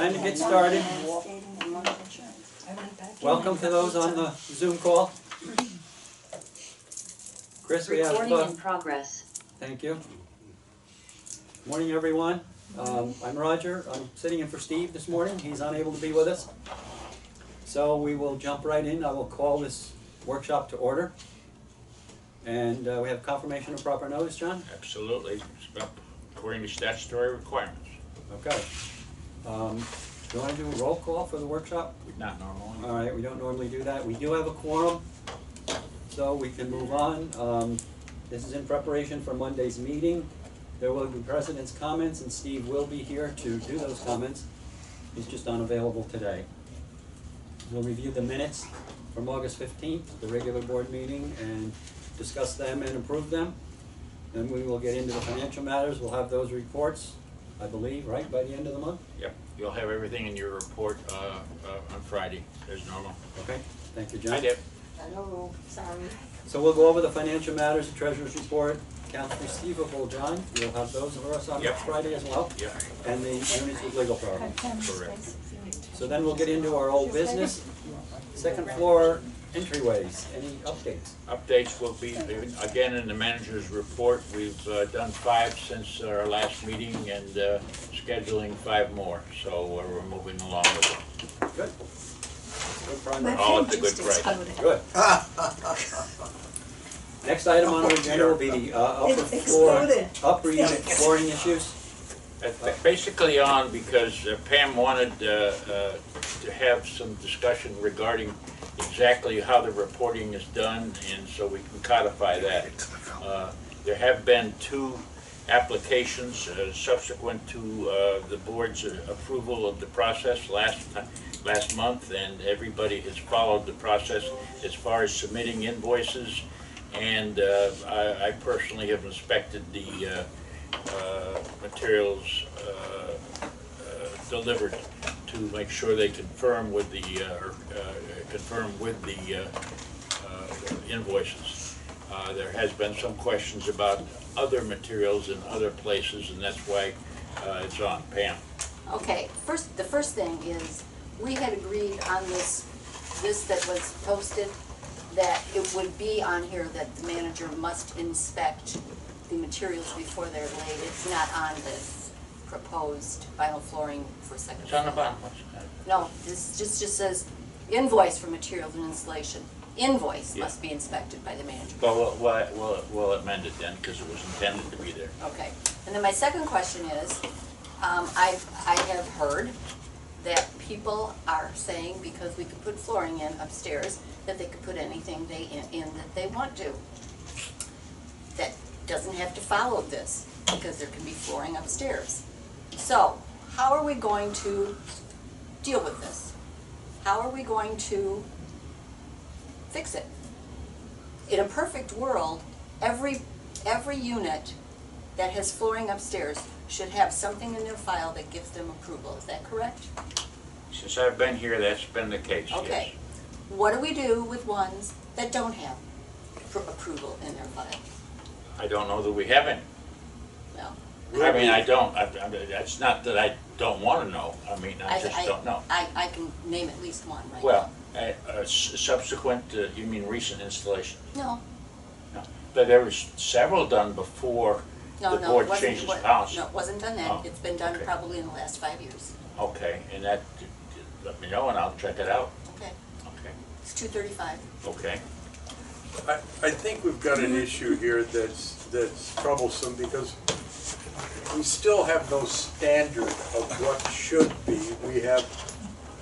Time to get started. Welcome to those on the Zoom call. Chris, we have... Recording in progress. Thank you. Morning, everyone. I'm Roger. I'm sitting in for Steve this morning. He's unable to be with us. So we will jump right in. I will call this workshop to order. And we have confirmation of proper notice, John? Absolutely. It's according to statutory requirements. Okay. Do you want to do a roll call for the workshop? Not normally. All right, we don't normally do that. We do have a quorum, so we can move on. This is in preparation for Monday's meeting. There will be president's comments, and Steve will be here to do those comments. He's just unavailable today. We'll review the minutes from August 15th, the regular board meeting, and discuss them and approve them. Then we will get into the financial matters. We'll have those reports, I believe, right, by the end of the month? Yep. You'll have everything in your report on Friday, as normal. Okay. Thank you, John. I did. Hello, sorry. So we'll go over the financial matters, the treasurer's report, accounts receivable, John. You'll have those for us on next Friday as well. Yep. And the units with legal problems. Correct. So then we'll get into our old business. Second floor entryways. Any updates? Updates will be, again, in the manager's report. We've done 5 since our last meeting and scheduling 5 more. So we're moving along with it. Good. Good progress. All at the good price. Good. Next item on our agenda will be the upper unit flooring issues. Basically on because Pam wanted to have some discussion regarding exactly how the reporting is done, and so we can codify that. There have been 2 applications subsequent to the board's approval of the process last month, and everybody has followed the process as far as submitting invoices, and I personally have inspected the materials delivered to make sure they confirm with the invoices. There has been some questions about other materials in other places, and that's why it's on. Pam. Okay, the first thing is, we had agreed on this that was posted, that it would be on here that the manager must inspect the materials before they're laid. It's not on this proposed vinyl flooring for second It's on the floor. bottom. No, this just says invoice for materials and installation. Invoice must be inspected by the manager. But we'll amend it then, because it was intended to be there. Okay, and then my second question is, I have heard that people are saying, because we could put flooring in upstairs, that they could put anything in that they want to. That doesn't have to follow this, because there can be flooring upstairs. So, how are we going to deal with this? How are we going to fix it? In a perfect world, every unit that has flooring upstairs should have something in their file that gives them approval. Is that correct? Since I've been here, that's been the case, Okay. yes. What do we do with ones that don't have approval in their file? I don't know that we have any. No. I mean, I don't. That's not that I don't want to know. I mean, I just don't know. I can name at least one right Well, subsequent, you mean recent installation? now. No. But there was several done before No, the no, board it wasn't. changed its policy. No, it wasn't done then. Oh, It's been done okay. probably in the last 5 years. Okay, and that, let me know and I'll check it out. Okay. Okay. It's 235. Okay. I think we've got an issue here that's troublesome, because we still have no standard of what should be. We have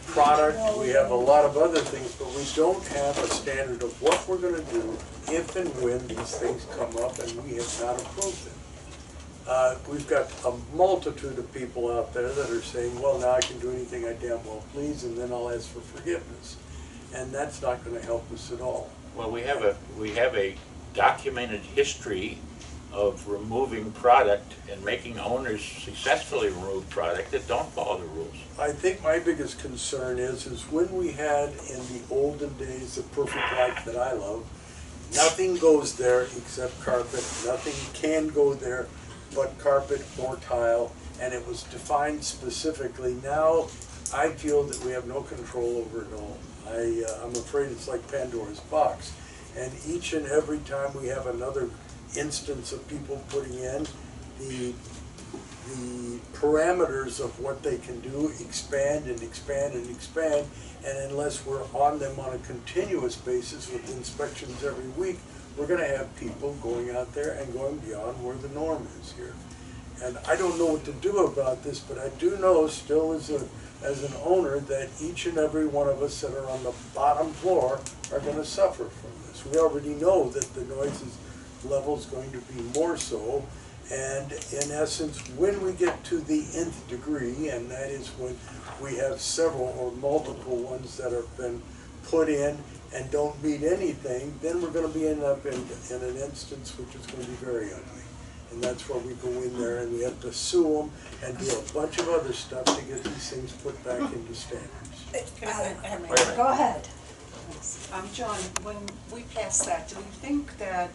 product, we have a lot of other things, but we don't have a standard of what we're gonna do if and when these things come up, and we have not approved it. We've got a multitude of people out there that are saying, well, now I can do anything I damn well please, and then I'll ask for forgiveness. And that's not gonna help us at all. Well, we have a documented history of removing product and making owners successfully remove product that don't follow the rules. I think my biggest concern is when we had in the olden days the perfect life that I love, nothing goes there except carpet, nothing can go there but carpet or tile, and it was defined specifically. Now I feel that we have no control over it all. I'm afraid it's like Pandora's box. And each and every time we have another instance of people putting in, the parameters of what they can do expand and expand and expand, and unless we're on them on a continuous basis with inspections every week, we're gonna have people going out there and going beyond where the norm is here. And I don't know what to do about this, but I do know still as an owner that each and every one of us that are on the bottom floor are gonna suffer from this. We already know that the noise level is going to be more so. And in essence, when we get to the nth degree, and that is when we have several or multiple ones that have been put in and don't meet anything, then we're going to be end up in an instance which is going to be very ugly. And that's where we go in there and we have to sue them and do a bunch of other stuff to get these things put back into standards. Go ahead. John, when we pass that, do you think that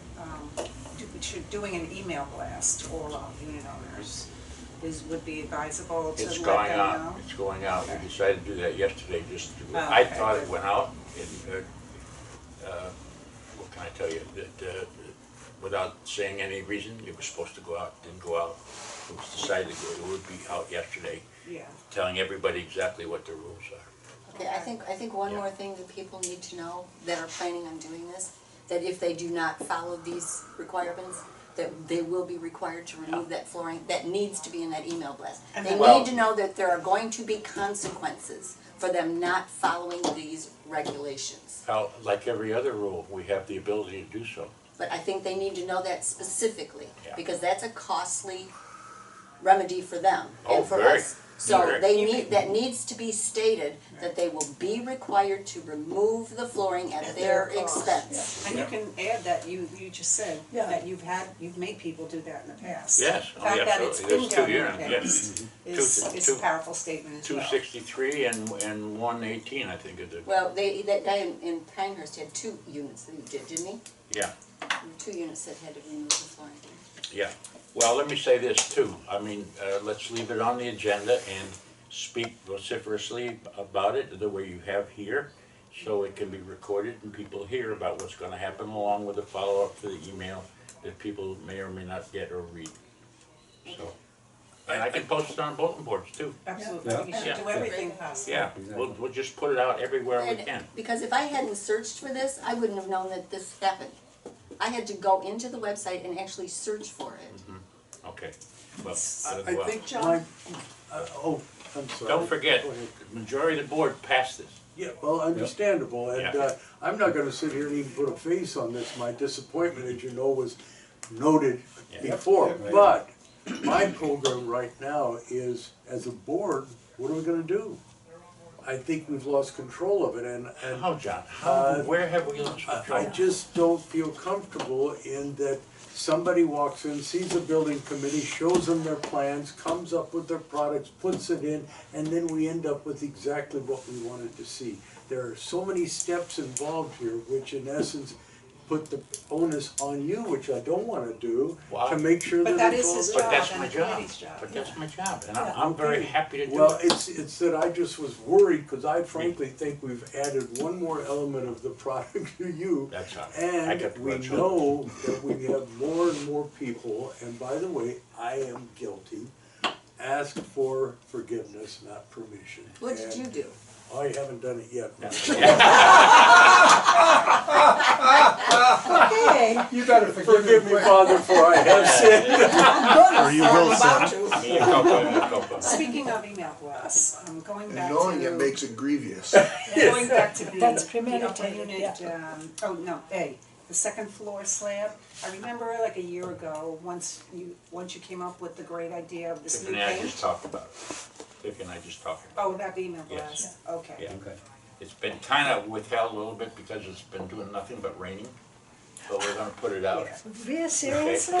doing an email blast to all our unit owners would be advisable to let them know? It's going out. We decided to do that yesterday. Oh, I okay. thought it went out. And, what can I tell you? That without saying any reason, it was supposed to go out. Didn't go out. It was decided it would be out yesterday. Yeah. Telling everybody exactly what the rules are. Okay, I think one more thing that people need to know that are planning on doing this, that if they do not follow these requirements, that they will be required to remove that flooring. That needs to be in that email blast. They need to know that there are going to be consequences for them not following these regulations. Well, like every other rule, we have the ability to do so. But I think they need to know that specifically, Yeah. because that's a costly remedy for them Oh, and for very. us. So Very. that needs to be stated, that they will be required to remove the flooring at their expense. And you can add that you just said Yeah. that you've made people do that in the past. Yes. The Oh, fact yeah, that so it's there's been two done in the units, yes. past is Two- a powerful statement as well. 263 and 118, I think it is. Well, that guy in Pinehurst had 2 units that he did, didn't he? Yeah. 2 units that had to remove the flooring. Yeah, well, let me say this too. I mean, let's leave it on the agenda and speak vociferously about it the way you have here, so it can be recorded and people hear about what's gonna happen, along with the follow-up to the email that people may or may not get or read. So, and I can post it on bulletin boards too. Absolutely, Yeah. you should Yeah. do everything possible. Yeah, we'll just put it out everywhere we And- can. Because if I hadn't searched for this, I wouldn't have known that this happened. I had to go into the website and actually search for it. Okay, well, I well, think I'm sorry. don't forget, Go ahead. the majority of the board passed this. Yeah, well, understandable, and Yeah. I'm not gonna sit here and even put a face on this. My disappointment, as you know, was noted Yeah. before. Right. But my program right now is, as a board, what are we gonna do? I think we've lost control of it, and How, John? Uh, Where have we lost control? I just don't feel comfortable in that somebody walks in, sees a building committee, shows them their plans, comes up with their products, puts it in, and then we end up with exactly what we wanted to see. There are so many steps involved here, which in essence put the onus on you, which I don't wanna do, Wow. to make sure that But that it's is all his done. But job that's and my the job. committee's job. But that's my job, and Yeah, I'm very okay. happy to do Well, it. it's that I just was worried, cause I frankly think we've added one more element of the product to you. That's all right. I And got the we votes. know that we have more and more people, and by the way, I am guilty, ask for forgiveness, not permission. What did you And do? I haven't done it yet. Okay. You better Forgive me, Father, for I have sinned. Or you will About send. to. Mea culpa, mea culpa. Speaking of email blasts, going And back to. knowing it makes it grievous. Going back to That's the upper premeditated, unit, yeah. the second floor slab. I remember like a year ago, once you came up with the great idea of this new Tiffany and I paint. just talked about it. Tiffany and I just talked about Oh, that email Yes. blast, okay. it. Yeah. Okay. It's been kind of withheld a little bit because it's been doing nothing but raining. So we're gonna put it out. Yeah. Really, Okay, seriously?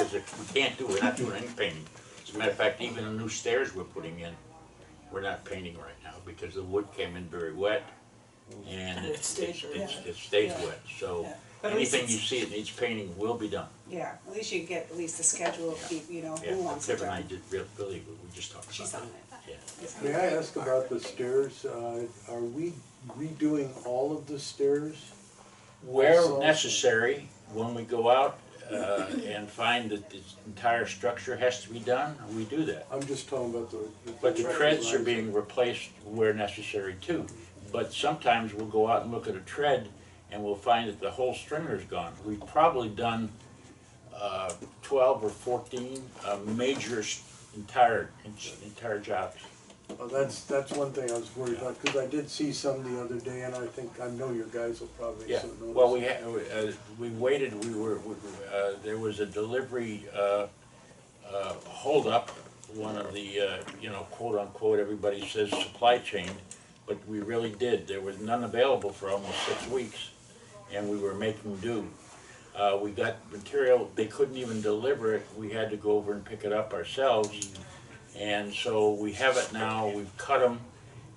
because we're not doing any painting. As a matter of fact, even the new stairs we're putting in, we're not painting right now because the wood came in very wet. And It stays wet. it stays Yeah. wet, so Yeah. But at least anything you it's- see that needs painting will be done. Yeah, at least you get at least the schedule of people, Yeah, who wants it Tiffany and I done. did, Billy, we just talked about that. She's on it. May I ask about the stairs? Are we redoing all of the stairs? Where Also- necessary, when we go out and find that the entire structure has to be done, we do that. I'm just talking about the. But the treads are being replaced where necessary too. But sometimes we'll go out and look at a tread and we'll find that the whole stringer's gone. We've probably done 12 or 14 major entire jobs. Well, that's one thing I was worried about, because I did see some the other day, and I know your guys will probably Yeah, notice. well, we waited, there was a delivery holdup, one of the, quote unquote, everybody says supply chain, but we really did. There was none available for almost 6 weeks, and we were making do. We got material, they couldn't even deliver it, we had to go over and pick it up ourselves. And so we have it now, we've cut them,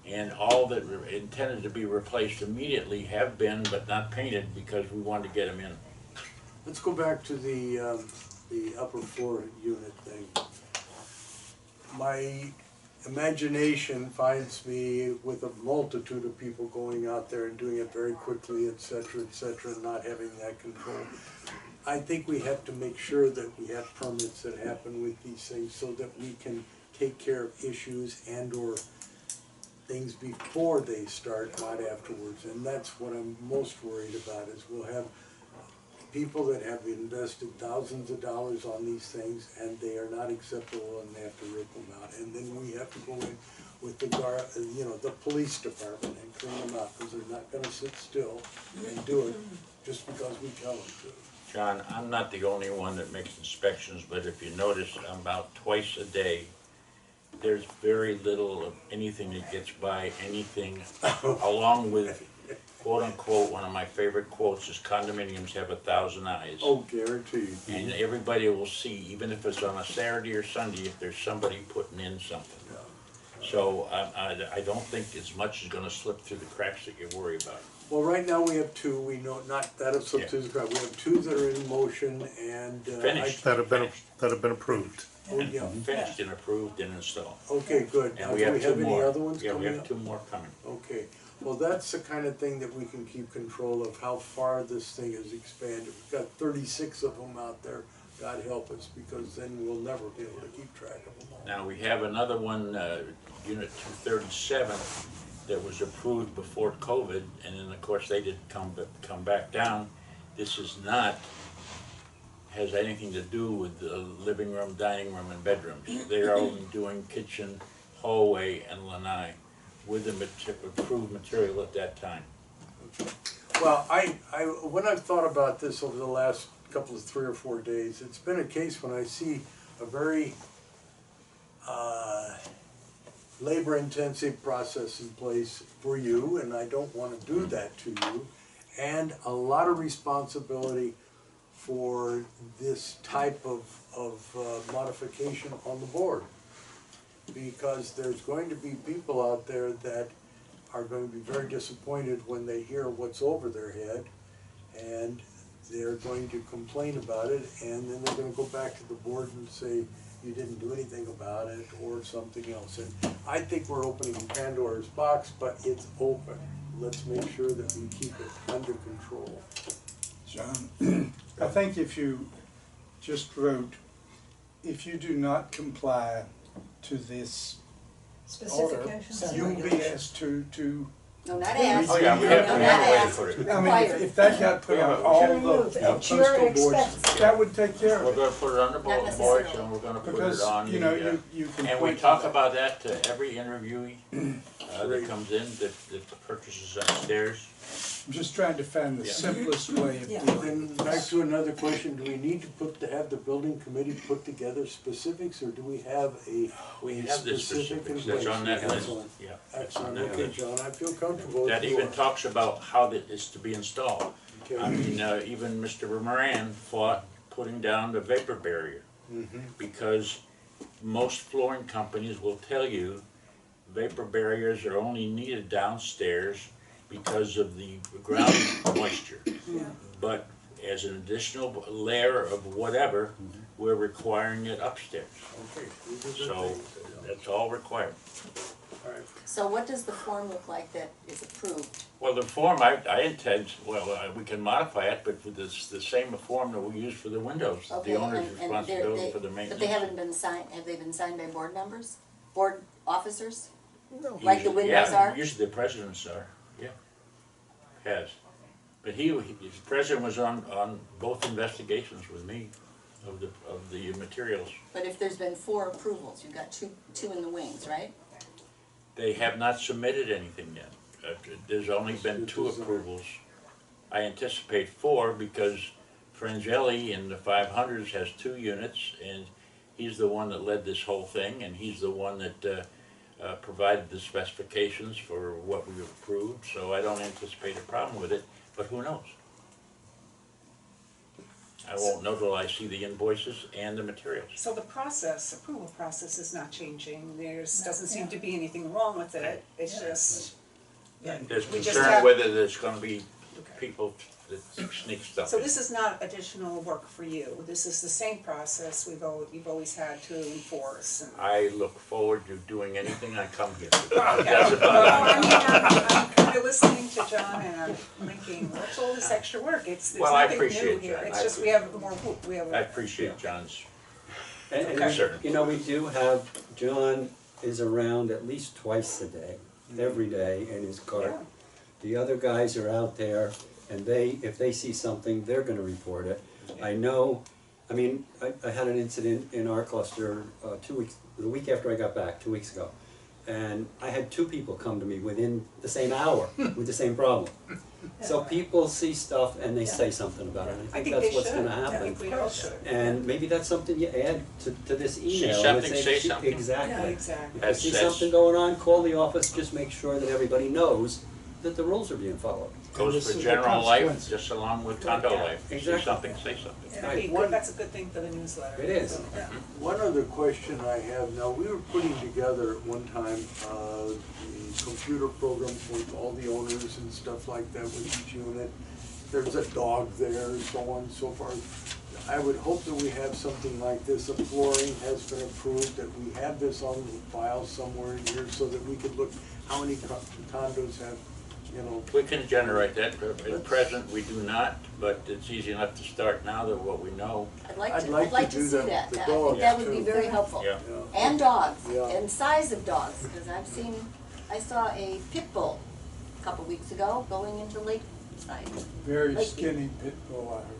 and all that were intended to be replaced immediately have been, but not painted, because we wanted to get them in. Let's go back to the upper floor unit thing. My imagination finds me with a multitude of people going out there and doing it very quickly, et cetera, and not having that control. I think we have to make sure that we have permits that happen with these things so that we can take care of issues and or things before they start, not afterwards. And that's what I'm most worried about, is we'll have people that have invested thousands of dollars on these things and they are not acceptable and they have to rip them out. And then we have to go in with the police department and clean them out, because they're not gonna sit still and do it just because we tell them to. John, I'm not the only one that makes inspections, but if you notice, about twice a day, there's very little of anything that gets by anything, along with, quote unquote, one of my favorite quotes is condominiums have 1,000 eyes. Oh, guaranteed. And everybody will see, even if it's on a Saturday or Sunday, if there's somebody putting in something. So I don't think as much is gonna slip through the cracks that you worry about. Well, right now we have two, we know, not that have slipped through the crack, we have two that are in motion and. Finished. That have been approved. Oh, yeah. Finished and approved and installed. Okay, good. And Do we have two any more. other ones Yeah, we coming have up? 2 more coming. Okay, well, that's the kind of thing that we can keep control of, how far this thing has expanded. We've got 36 of them out there, God help us, because then we'll never be able to keep track of them all. Now, we have another one, Unit 237, that was approved before COVID, and then, of course, they did come back down. This is not, has anything to do with the living room, dining room, and bedrooms. They're only doing kitchen, hallway, and lanai with the approved material at that time. Well, when I've thought about this over the last couple of 3 or 4 days, it's been a case when I see a very labor-intensive process in place for you, and I don't want to do that to you, and a lot of responsibility for this type of modification on the board. Because there's going to be people out there that are going to be very disappointed when they hear what's over their head, and they're going to complain about it, and then they're going to go back to the board and say, you didn't do anything about it, or something else. And I think we're opening Pandora's box, but it's open. Let's make sure that we keep it under control. John, I think if you just wrote, if you do not comply to this order, Specifications. you'll be asked to, No, not asked. Oh, yeah, we have No, to not have a way to asked. put it. I mean, Required. if that got put on all Remove the it. At your postal boards, expense. that would take care We're of it. gonna put it on the bulletin boards, and we're gonna put it Because, on you know, the, you can. and we point to talk that. about that to every interviewee that comes in, that purchases upstairs. I'm just trying to find the Yeah. simplest way of Yeah. dealing. Then back to another question, do we need to have the building committee put together specifics, or do we have a We a have the specific in specifics, that's place? on that list, Excellent. yeah. that's on Excellent, that okay, list. John, I feel comfortable. That if even you are. talks about how that is to be installed. Okay. I mean, even Mr. Moran fought putting down the vapor barrier, because most flooring companies will tell you vapor barriers are only needed downstairs because of the ground moisture. But as an additional layer of whatever, we're requiring it upstairs. Okay. these are the So things that- that's all required. All right. So what does the form look like that is approved? Well, the form, I intend, we can modify it, but with the same form that we use for the windows. Okay, The owner's and they're- responsibility for the maintenance. But they haven't been signed, have they been signed by board members? Board officers? No. Like the windows Yeah, are? usually the presidents are, yeah. Has. But the president was on both investigations with me of the materials. But if there's been 4 approvals, you've got two in the wings, right? They have not submitted anything yet. There's only been 2 approvals. I anticipate 4 because Frangeli in the 500s has 2 units, and he's the one that led this whole thing, and he's the one that provided the specifications for what we approved, so I don't anticipate a problem with it, but who knows? I won't know till I see the invoices and the materials. So the approval process is not changing, doesn't seem to be anything wrong with it, it's just, There's We just concern have- whether there's gonna be Okay. people that sneak stuff So in. this is not additional work for you, this is the same process you've always had to enforce and. I look forward to doing anything I come here to. Okay. That's No, about I mean, I'm kind of listening to John and I'm thinking, what's all this extra work? There's Well, I nothing new appreciate here, that. it's just we have more, we have. I appreciate John's And, concern. you know, we do have, John is around at least twice a day, every day in his cart. Yeah. The other guys are out there, and if they see something, they're gonna report it. I know, I mean, I had an incident in our cluster, the week after I got back, 2 weeks ago. And I had 2 people come to me within the same hour with the same problem. So people see stuff and they say something about it. I think that's what's gonna I happen. think we all should. And maybe that's something you add to this email. something, and say something. Yeah, Exactly. exactly. If you see something going on, call the office, just make sure that everybody knows that the rules are being followed. Goes this for is the general life, consequence. just along with condo Yeah, life. See exactly. something, say something. Yeah, that'd be good. That's a good thing for the newsletter. It is. Yeah. One other question I have, now, we were putting together at one time, the computer program with all the owners and stuff like that with each unit. There's a dog there and so on and so forth. I would hope that we have something like this, the flooring has been approved, that we have this on the file somewhere in here so that we could look how many condos have, you know. We can generate that, but at present, we do not, but it's easy enough to start now that what we know. I'd like I'd to, like I'd like to to do see that that, with the I think dogs, that would be too. very helpful. Yeah. Yeah. And dogs, Yeah. and size of dogs, because I saw a pit bull a couple weeks ago going into Lakeside. Very Like- skinny pit bull, I heard.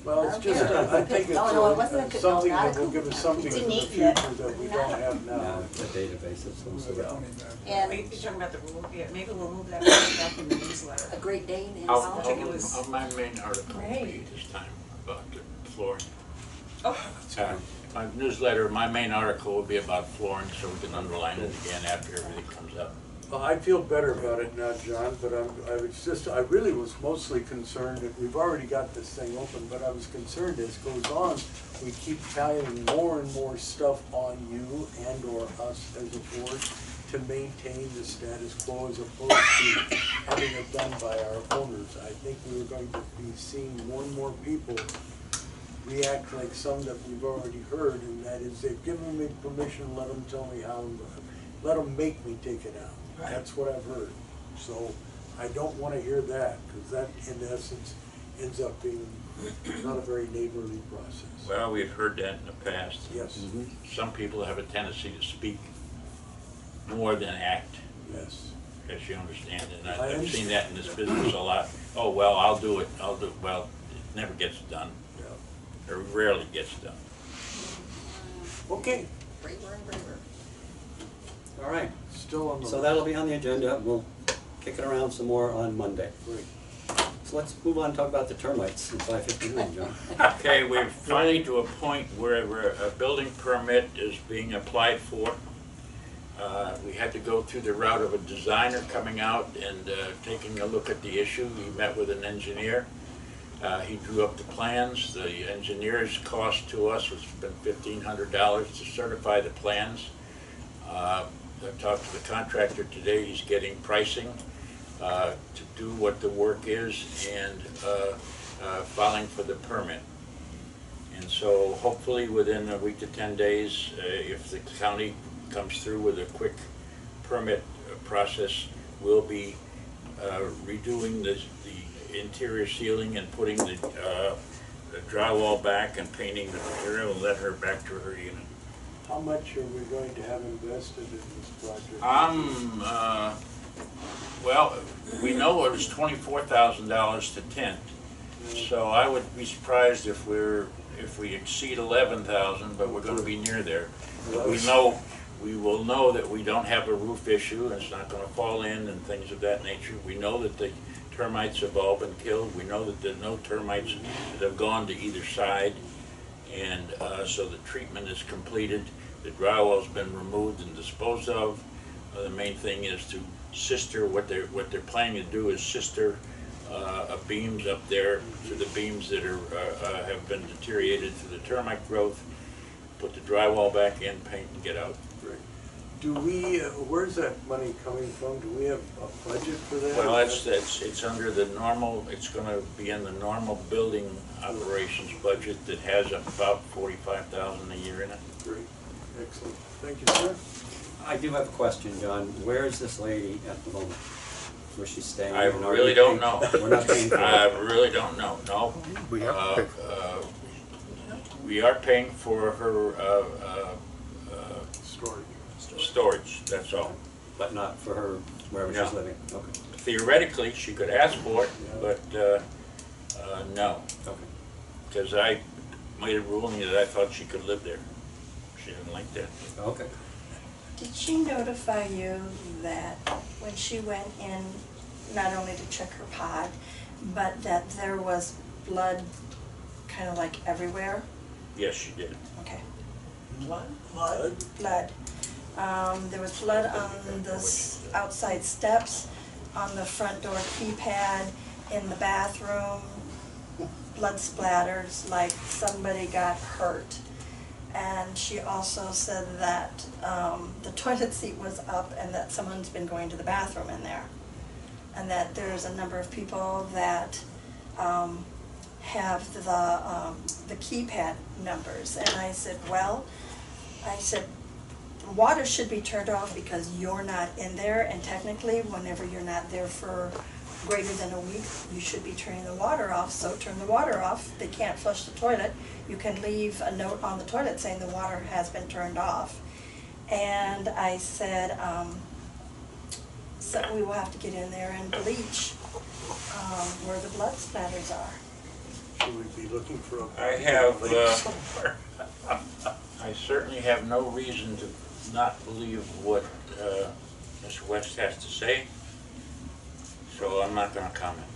Well, it's just, Okay. I think it's No, it wasn't a pit bull, something not a that will cougar. give us something It's in a the neat future pet. that we don't have Now, now. the database of some I sort. don't even know. Are you And talking about the rule, yeah, maybe we'll move that back in the newsletter. a Great Dane and I'll, all. think it was- my main article will be Great. this time about the flooring. Oh, My newsletter, my main article will be about flooring, so we can underline it again after everything comes up. Well, I feel better about it now, John, but I really was mostly concerned that we've already got this thing open, but I was concerned as it goes on, we keep piling more and more stuff on you and or us as a board to maintain the status quo as opposed to having it done by our owners. I think we were going to be seeing more and more people react like some that we've already heard, and that is they've given me permission, let them tell me how, let them make me take it out. That's what I've heard. So I don't want to hear that, because that in essence ends up being not a very neighborly process. Well, we've heard that in the past. Yes, Some people have a tendency to speak more than act, yes. as you understand, and I I've seen that in this business a lot. Oh, well, I'll do it, well, it never gets done, Yeah. or rarely gets done. Okay, Braver and braver. All right, still on the. so that'll be on the agenda. We'll kick it around some more on Monday. Great. So let's move on and talk about the termites in 551, John. Okay, we're finally to a point where a building permit is being applied for. We had to go through the route of a designer coming out and taking a look at the issue. He met with an engineer. He drew up the plans. The engineer's cost to us was been $1,500 to certify the plans. I talked to the contractor today. He's getting pricing to do what the work is, and filing for the permit. And so hopefully within a week to 10 days, if the county comes through with a quick permit process, we'll be redoing the interior ceiling and putting the drywall back and painting the material and let her back to her unit. How much are we going to have invested in this project? Well, we know it was $24,000 to tent. So I would be surprised if we exceed 11,000, but we're gonna be near there. But we will know that we don't have a roof issue and it's not gonna fall in and things of that nature. We know that the termites have all been killed. We know that there are no termites that have gone to either side. And so the treatment is completed. The drywall's been removed and disposed of. The main thing is to sister, what they're planning to do is sister beams up there to the beams that are have been deteriorated through the termite growth, put the drywall back in, paint, and get out. Great. Do we, where's that money coming from? Do we have a budget for that? Well, it's under the normal, it's gonna be in the normal building operations budget that has about $45,000 a year in it. Great, excellent. Thank you, sir. I do have a question, John. Where is this lady at the moment? Where's she staying? I And are really we don't paying- know. We're not paying for I it. really don't know, no. We have to pay. We are paying for her Storage. storage, that's all. But not for her, wherever No. she's living? Okay, Theoretically, she could ask for it, but no, okay. because I made a ruling that I thought she could live there. She didn't like that. Okay. Did she notify you that when she went in, not only to check her pod, but that there was blood kind of like everywhere? Yes, she did. Okay. Blood? Blood. There was blood on the outside steps, on the front door keypad, in the bathroom, blood splatters, like somebody got hurt. And she also said that the toilet seat was up and that someone's been going to the bathroom in there. And that there's a number of people that have the keypad numbers. And I said, well, water should be turned off because you're not in there, and technically, whenever you're not there for greater than a week, you should be turning the water off, so turn the water off. They can't flush the toilet. You can leave a note on the toilet saying the water has been turned off. And I said, so we will have to get in there and bleach where the blood splatters are. Should we be looking for a? I have, somewhere? I certainly have no reason to not believe what Mr. West has to say, so I'm not gonna comment.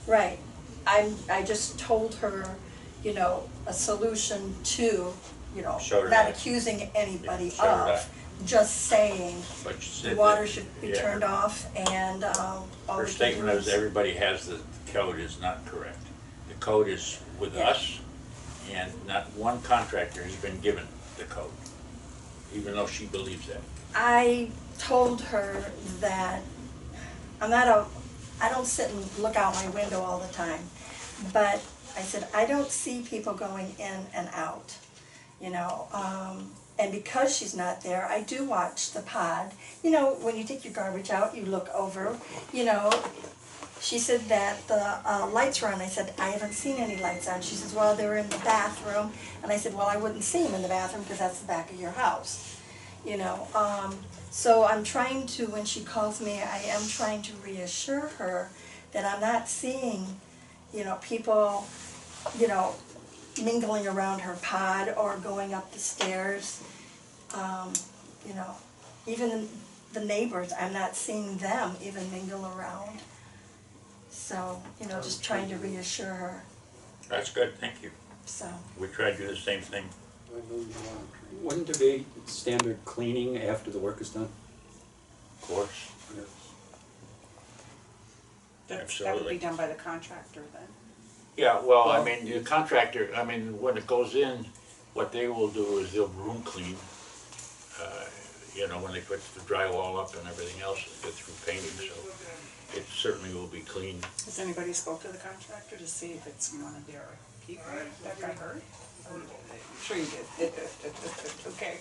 Right. I just told her, you know, a solution to, you know, So did not I. accusing anybody So did I. of, just saying But she said the water that- should be yeah, turned off and all Her we can statement do is everybody has the code is not correct. The code is with Yeah. us, and not one contractor has been given the code, even though she believes that. I told her that I don't sit and look out my window all the time, but I said, I don't see people going in and out, you know, and because she's not there, I do watch the pod. You know, when you take your garbage out, you look over, you know. She said that the lights were on. I said, I haven't seen any lights on. She says, well, they were in the bathroom. And I said, well, I wouldn't see them in the bathroom because that's the back of your house, you know. So I'm trying to, when she calls me, I am trying to reassure her that I'm not seeing, you know, people, you know, mingling around her pod or going up the stairs. You know, even the neighbors, I'm not seeing them even mingle around. So, you know, just trying to reassure her, That's good, thank you. so. We tried to do the same thing. I know you want to treat. Wouldn't there be standard cleaning after the work is done? Of course. Yes. That would Absolutely. be done by the contractor then. Yeah, well, I Well- mean, the contractor, I mean, when it goes in, what they will do is they'll room clean. You know, when they put the drywall up and everything else, get through painting, so it certainly will be clean. Has anybody spoke to the contractor to see if it's one of their people that got hurt? I'm sure you did. Okay.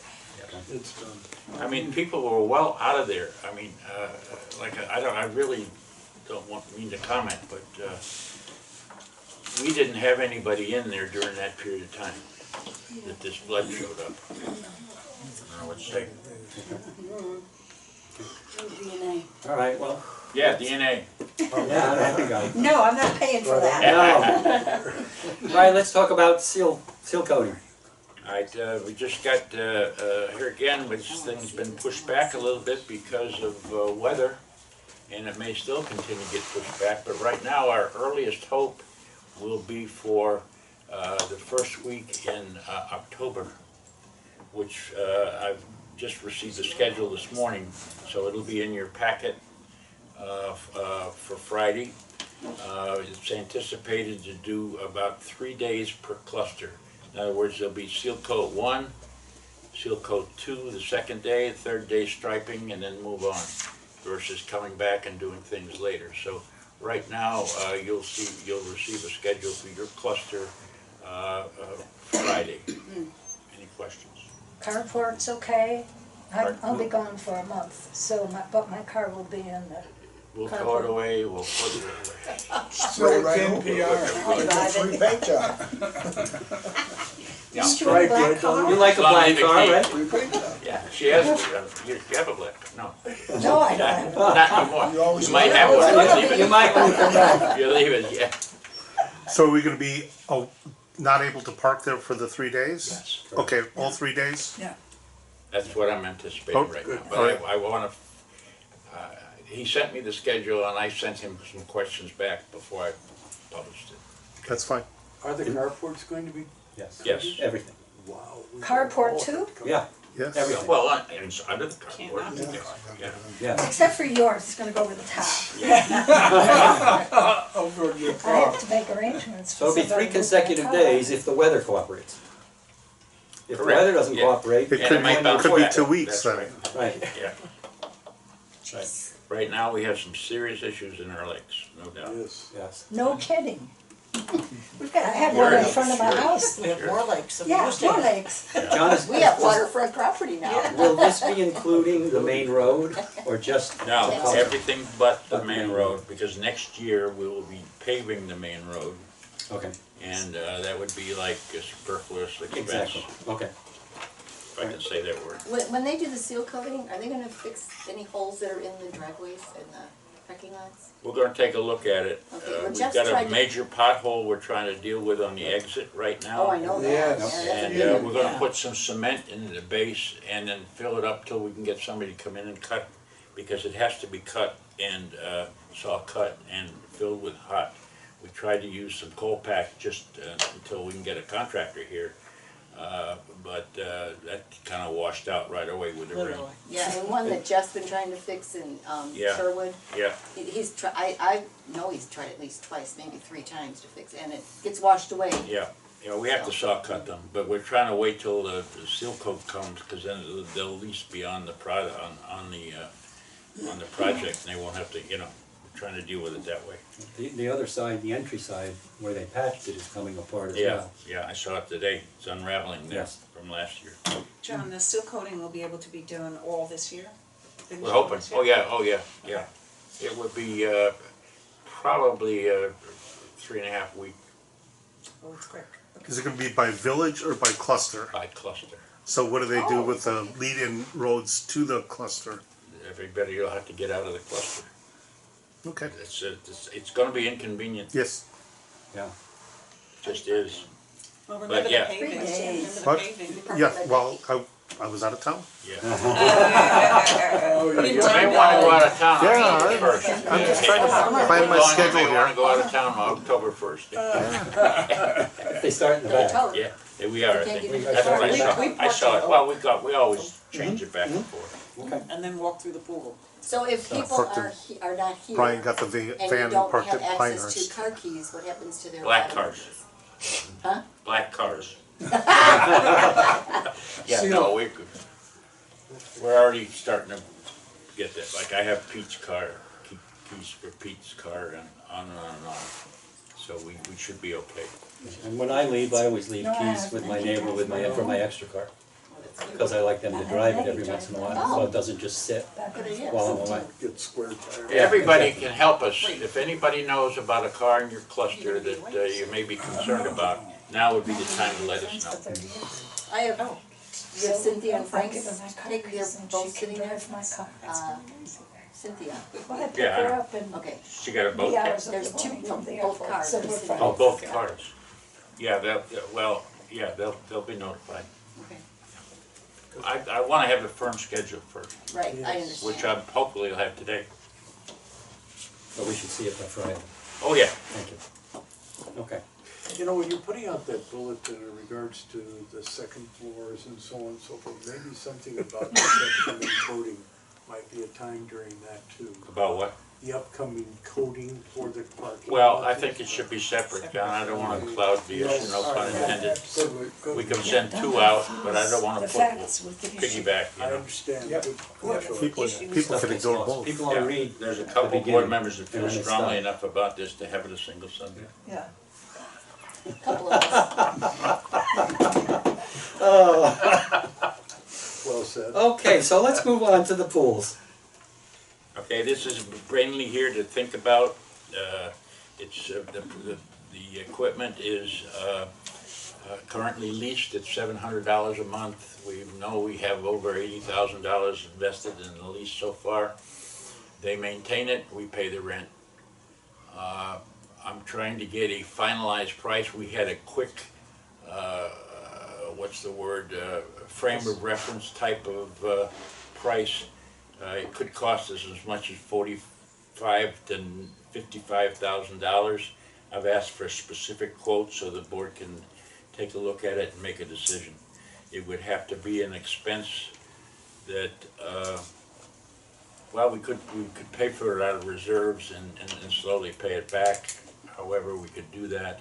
It's done. I mean, people were well out of there. I mean, I really don't mean to comment, but we didn't have anybody in there during that period of time that this blood showed up. I don't know what to say. DNA. All right, well, Yeah, DNA. yeah, I got it. No, I'm not paying for that. No. All right, let's talk about seal coating. All right, we just got, here again, which thing's been pushed back a little bit because of weather, and it may still continue to get pushed back, but right now our earliest hope will be for the first week in October, which I've just received the schedule this morning, so it'll be in your packet for Friday. It's anticipated to do about 3 days per cluster. In other words, there'll be seal coat 1, seal coat 2 the second day, third day striping, and then move on, versus coming back and doing things later. So right now, you'll receive a schedule for your cluster Friday. Any questions? Carport's okay. I'll be gone for a month, so but my car will be in the We'll throw it away, we'll put it away. So it's NPR. Free paint job. Yeah. Stripe right down. You like a Long black leave it car, keep. right? Free paint job. Yeah, she has, you have a black, no, No, I don't have not anymore. You always You might have want one, you leave You it, might want to come back. you leave it, yeah. So are we gonna be, not able to park there for the 3 days? Yes. Okay, all 3 days? Yeah. That's what I'm anticipating Oh, right good. now, but I wanna, he sent me the schedule and I sent him some questions back before I published it. That's fine. Are the carports going to be? Yes. Yes. Everything. Wow. Carport too? Yeah, Yes. everything. Well, and it's under the Can't carport, not do it. yeah. Yeah. Except for yours, it's gonna go over the top. Over your I car. have to make arrangements. So it'll be for somebody 3 to move my consecutive car. days if the weather cooperates. If the Correct. weather doesn't Yeah. cooperate, It And could it might be, bounce could be back. 2 weeks That's then. right. right. Yeah. Right now, we have some serious issues in our lakes, no doubt. Yes. Yes. No kidding. We've got I have Sure. one in front of my house. We have more lakes than we Yeah, used to more have. lakes. John, We have waterfront property now. will this be including the main road or just? No, the- everything but the main road, because next year we will be paving the main road, Okay, and that would be like a superfluous expense, exactly, okay. if I can say that word. When they do the seal coating, are they gonna fix any holes that are in the driveways and the parking lots? We're gonna take a look at it. Okay, well, We've Jeff's got tried a to- major pothole we're trying to deal with on the exit right now. Oh, I know that. Yes. Yeah, that's a And big one. we're gonna Yeah. put some cement in the base and then fill it up till we can get somebody to come in and cut, because it has to be cut and, saw cut and filled with hot. We tried to use some coal pack just until we can get a contractor here, but that kinda washed out right away with the rain. Literally. Yeah, and one that Jeff's been trying to fix in, Yeah. Sherwood, Yeah, he's I know he's tried at least twice, maybe 3 times to fix it, and it gets washed away. yeah, you know, we have to saw cut them, but we're trying to wait till the seal coat comes, cause then they'll at least be on the on the project, and they won't have to, you know, we're trying to deal with it that way. The other side, the entry side, where they patched it is coming apart as Yeah, well. yeah, I saw it today, it's unraveling there Yes. from last year. John, the seal coating will be able to be done all this year? Finish We're all hoping, this year? oh yeah. It would be, probably, 3.5 week Oh, it's quick. Is it gonna be by village or by cluster? by cluster. So what do they do with the lead-in roads to the cluster? Everybody will have to get out of the cluster. Okay, It's gonna be inconvenient, yes. Yeah. just is, Well, remember the yeah. paving, remember the What? paving. Yeah, well, I was out of town. yeah. Oh, You yeah. may wanna go out of town Yeah, October first. I'm just trying to plan my schedule You may wanna here. go out of town on October 1st. They start in the back. Yeah, we are, I Can't think. get in That's what I the saw. We I saw it, parked well, we always change it back and forth. And then walk through the pool. So if people parked in- are not here, Brian got the and you van don't parked have at access Pinehurst. to car keys, what happens to their Black automobiles? cars. Huh? Black cars. Yeah, See, no, we're already starting to get that, like I have Pete's car, keys for Pete's car and on and on and on. So we should be okay. And when I leave, I always leave No, I keys have with my many neighbor cars. with my, for my extra car. Because I like them to drive it every once in a while, so it doesn't just sit Good idea. while I'm away. Get square tire. Everybody can help us. If anybody knows about a car in your cluster that you may be concerned about, now would be the time to let us know. I have, you have Cynthia and Frank, Give her my car take, they're keys and both she sitting can there? drive my car. Cynthia, Well, I pick Yeah, I her know. up in okay. She got a boat? the hours of There's the two morning from from the both airport, cars so we're sitting fine. Oh, both cars. Yeah, they'll be notified. Okay. I wanna have a firm schedule first, Right, I Yes. understand. which I hopefully will have today. But we should see it by Friday. Oh, yeah. Thank you. Okay. You know, when you're putting out that bulletin in regards to the second floors and so on and so forth, maybe something about the upcoming coating might be a time during that too. About what? The upcoming coating for the parking. Well, lot. I think it should be separate, John. I don't wanna cloud the issue, no pun intended. Absolutely. We can send two out, but I don't wanna The put facts with the issue. piggyback, you I know. understand. Yep. Good choice. People can ignore both. People want to Yeah, read. there's a at the couple board beginning, members that and feel then they strongly stop. enough about this to have it a single Sunday. Yeah. Couple of us. Well said. Okay, so let's move on to the pools. Okay, this is mainly here to think about, it's, the equipment is, currently leased at $700 a month. We know we have over $80,000 invested in the lease so far. They maintain it, we pay the rent. I'm trying to get a finalized price. We had a quick, what's the word, frame of reference type of price. It could cost us as much as $45,000 to $55,000. I've asked for a specific quote so the board can take a look at it and make a decision. It would have to be an expense that, well, we could pay for it out of reserves and slowly pay it back. However, we could do that.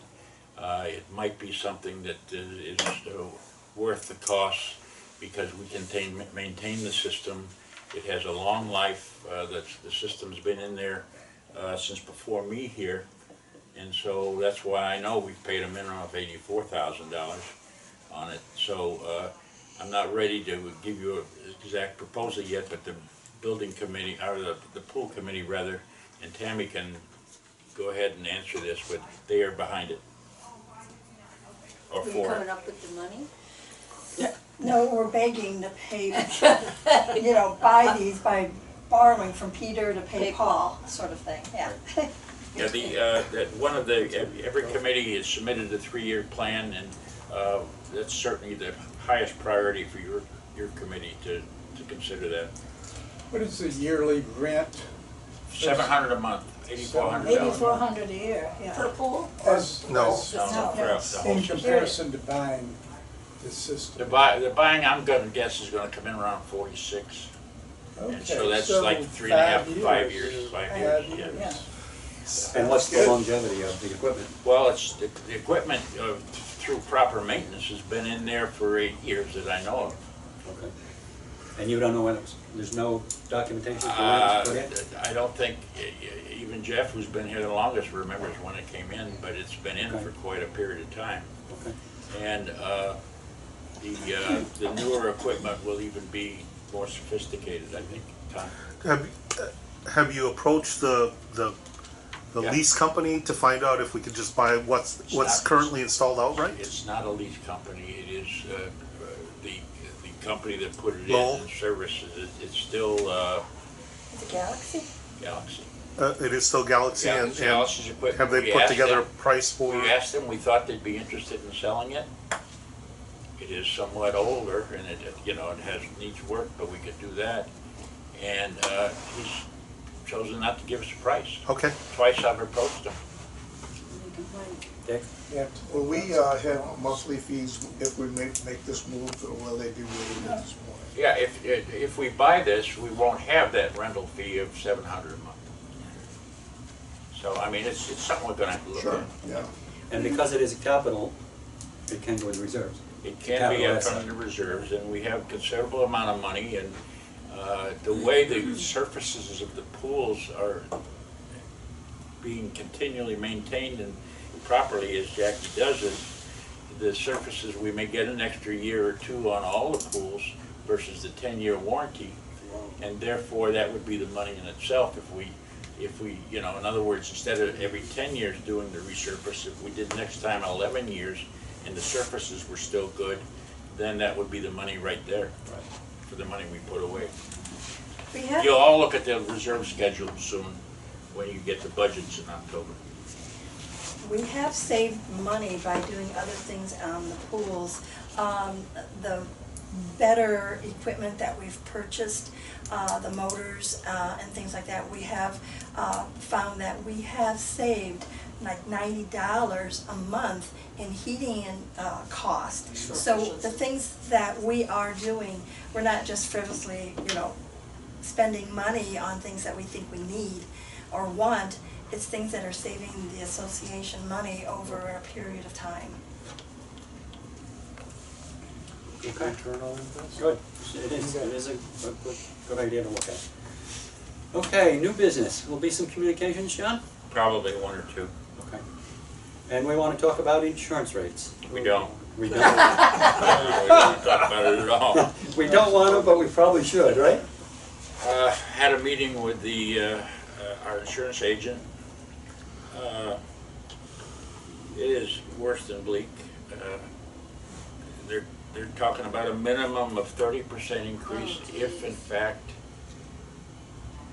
It might be something that is worth the cost because we can maintain the system. It has a long life. The system's been in there since before me here, and so that's why I know we've paid a minimum of $84,000 on it. So I'm not ready to give you an exact proposal yet, but the building committee, or the pool committee rather, and Tammy can go ahead and answer this, but they are behind it. Or Are you for it. coming up with the money? No, we're begging to pay, you know, buy these by borrowing from Peter to pay Pay Paul, sort of thing, yeah. Yeah, every committee has submitted a 3-year plan, and that's certainly the highest priority for your committee to consider that. What is the yearly rent? $700 a month, $8,400. $8,400 a year, Per yeah. pool? As, No. No, No. for the whole in system. comparison to buying the system. The buying, I'm gonna guess, is gonna come in around 46. And so Okay, that's so like 3.5 to 5 years. years, 5 5 years, years. yeah. And what's the longevity of the equipment? Well, it's, the equipment, through proper maintenance, has been in there for 8 years that I know of. Okay. And you don't know when it was, there's no documentation for when it was put in? I don't think, even Jeff, who's been here the longest, remembers when it came in, but it's been in Okay. for quite a period of time. Okay. And the newer equipment will even be more sophisticated, I think, Tom. Have you approached the Yeah. lease company to find out if we could just buy what's not- currently installed outright? It's not a lease company, it is the company that put it Lowell? in service. It's still Is it Galaxy? Galaxy. It is still Galaxy, and Galaxy's equipment. have they We put asked together a them- price for We asked them, we thought they'd be interested in selling it. It is somewhat older and it needs work, but we could do that. And he's chosen not to give us a price. Okay. Twice I've approached him. Dick? Yeah. Will we have monthly fees if we make this move, or will they be waived at this point? Yeah, if we buy this, we won't have that rental fee of $700 a month. So, I mean, it's something we're gonna have to look Sure, at. yeah. And because it is a capital, it can go in reserves. It can be Capital up asset. from the reserves, and we have considerable amount of money, and the way the surfaces of the pools are being continually maintained and properly as Jackie does it, the surfaces, we may get an extra year or two on all the pools versus the 10-year warranty. And therefore, that would be the money in itself if we, you know, in other words, instead of every 10 years doing the resurface, if we did next time 11 years and the surfaces were still good, then that would be the money right there for the money we put away. You'll all look at the reserve schedule soon when you get the budgets in October. We have saved money by doing other things on the pools. The better equipment that we've purchased, the motors and things like that, we have found that we have saved like $90 a month in heating and cost. So the things that we are doing, we're not just frivolously, you know, spending money on things that we think we need or want. It's things that are saving the association money over a period of time. Okay. Good. It is a good idea to look at. Okay, new business. Will be some communications, John? Probably one or two. Okay. And we want to talk about insurance rates. We don't. We don't. We don't talk about it at all. We don't want to, but we probably should, right? Had a meeting with the our insurance agent. It is worse than bleak. They're talking about a minimum of 30% increase if, in fact,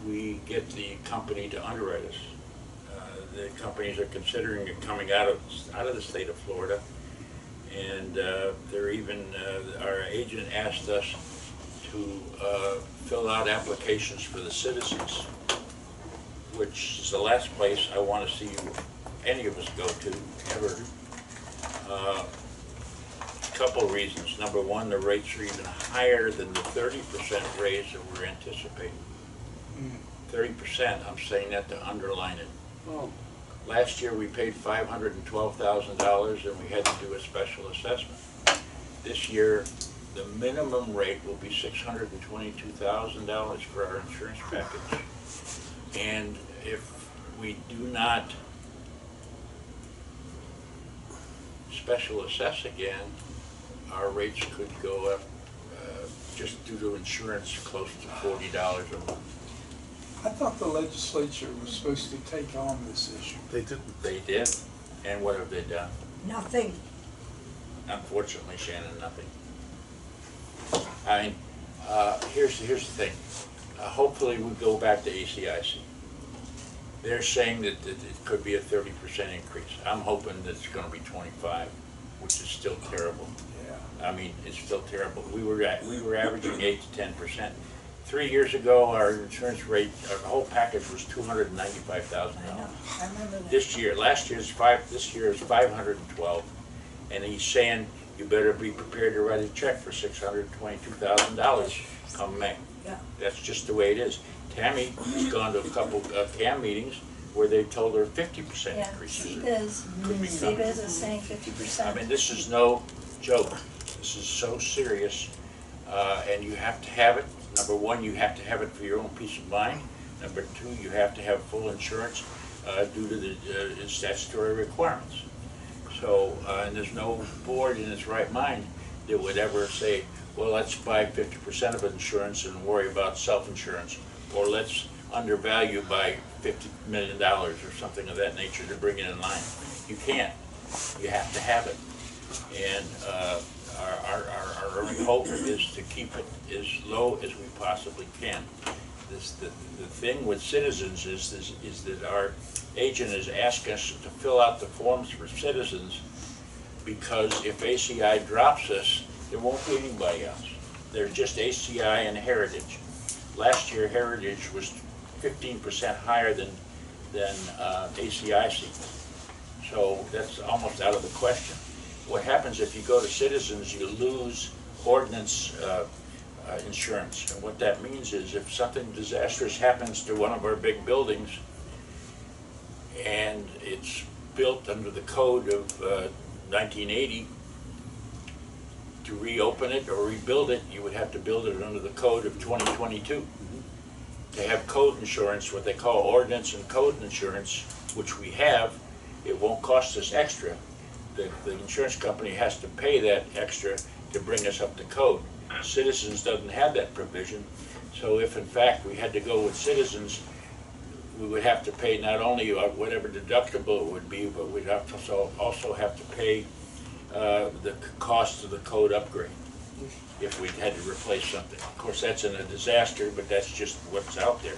we get the company to underwrite us. The companies are considering it coming out of the state of Florida, and they're even our agent asked us to fill out applications for the citizens, which is the last place I want to see any of us go to ever. Couple reasons. Number one, the rates are even higher than the 30% raise that we're anticipating. 30%, I'm saying that to underline it. Oh. Last year we paid $512,000 and we had to do a special assessment. This year the minimum rate will be $622,000 for our insurance package. And if we do not special assess again, our rates could go up just due to insurance close to $40 a month. I thought the legislature was supposed to take on this issue. They didn't. They did. And what have they done? Nothing. Unfortunately, Shannon, nothing. I mean, here's the thing. Hopefully we go back to ACIC. They're saying that it could be a 30% increase. I'm hoping that it's going to be 25, which is still terrible. Yeah. I mean, it's still terrible. We were averaging 8 to 10%. 3 years ago, our insurance rate, our whole package was $295,000. I remember that. This year, this year is 512, and he's saying you better be prepared to write a check for $622,000 come May. Yeah. That's just the way it is. Tammy has gone to a couple of CAM meetings where they told her 50% Yeah, increases. CBIZ is saying 50%. I mean, this is no joke. This is so serious, and you have to have it. Number one, you have to have it for your own peace of mind. Number two, you have to have full insurance due to the statutory requirements. So, and there's no board in its right mind that would ever say, well, let's buy 50% of insurance and worry about self-insurance, or let's undervalue by $50 million or something of that nature to bring it in line. You can't. You have to have it. And our only hope is to keep it as low as we possibly can. The thing with citizens is that our agent is asking us to fill out the forms for citizens, because if ACI drops us, there won't be anybody else. They're just ACI and Heritage. Last year, Heritage was 15% higher than ACIC. So that's almost out of the question. What happens if you go to Citizens, you lose ordinance insurance. And what that means is if something disastrous happens to one of our big buildings and it's built under the code of 1980, to reopen it or rebuild it, you would have to build it under the code of 2022. to have code insurance, what they call ordinance and code insurance, which we have, it won't cost us extra. The insurance company has to pay that extra to bring us up to code. Citizens doesn't have that provision, so if in fact we had to go with Citizens, we would have to pay not only whatever deductible it would be, but we'd have to also have to pay the cost of the code upgrade if we had to replace something. Of course, that's in a disaster, but that's just what's out there.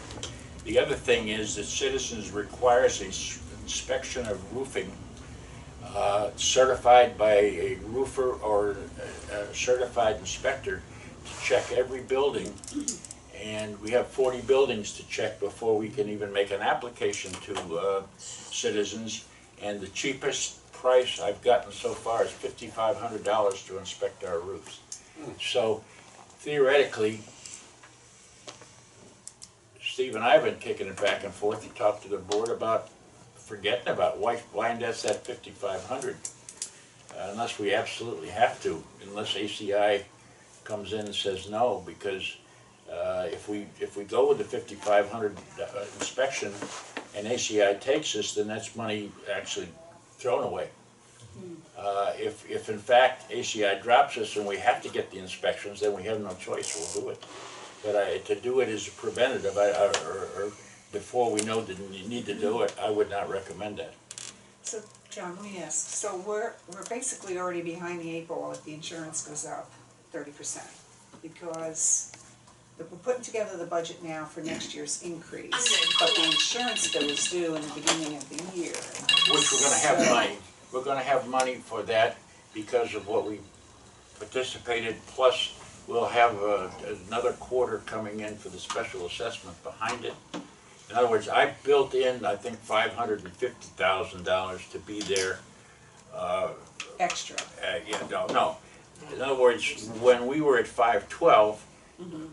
The other thing is that Citizens requires an inspection of roofing certified by a roofer or a certified inspector to check every building. And we have 40 buildings to check before we can even make an application to Citizens. And the cheapest price I've gotten so far is $5,500 to inspect our roofs. So theoretically, Steve and I have been kicking it back and forth to talk to the board about forgetting about why invest that $5,500 unless we absolutely have to, unless ACI comes in and says no, because if we go with the $5,500 inspection and ACI takes us, then that's money actually thrown away. If in fact ACI drops us and we have to get the inspections, then we have no choice, we'll do it. But to do it as a preventative, or before we know that you need to do it, I would not recommend that. So, John, let me ask, so we're basically already behind the 8 ball if the insurance goes up 30%, because we're putting together the budget now for next year's increase, but the insurance bill is due in the beginning of the year. Which we're gonna have money. We're gonna have money for that because of what we participated, plus we'll have another quarter coming in for the special assessment behind it. In other words, I built in, I think, $550,000 to be there. Extra. Yeah, no. In other words, when we were at 512,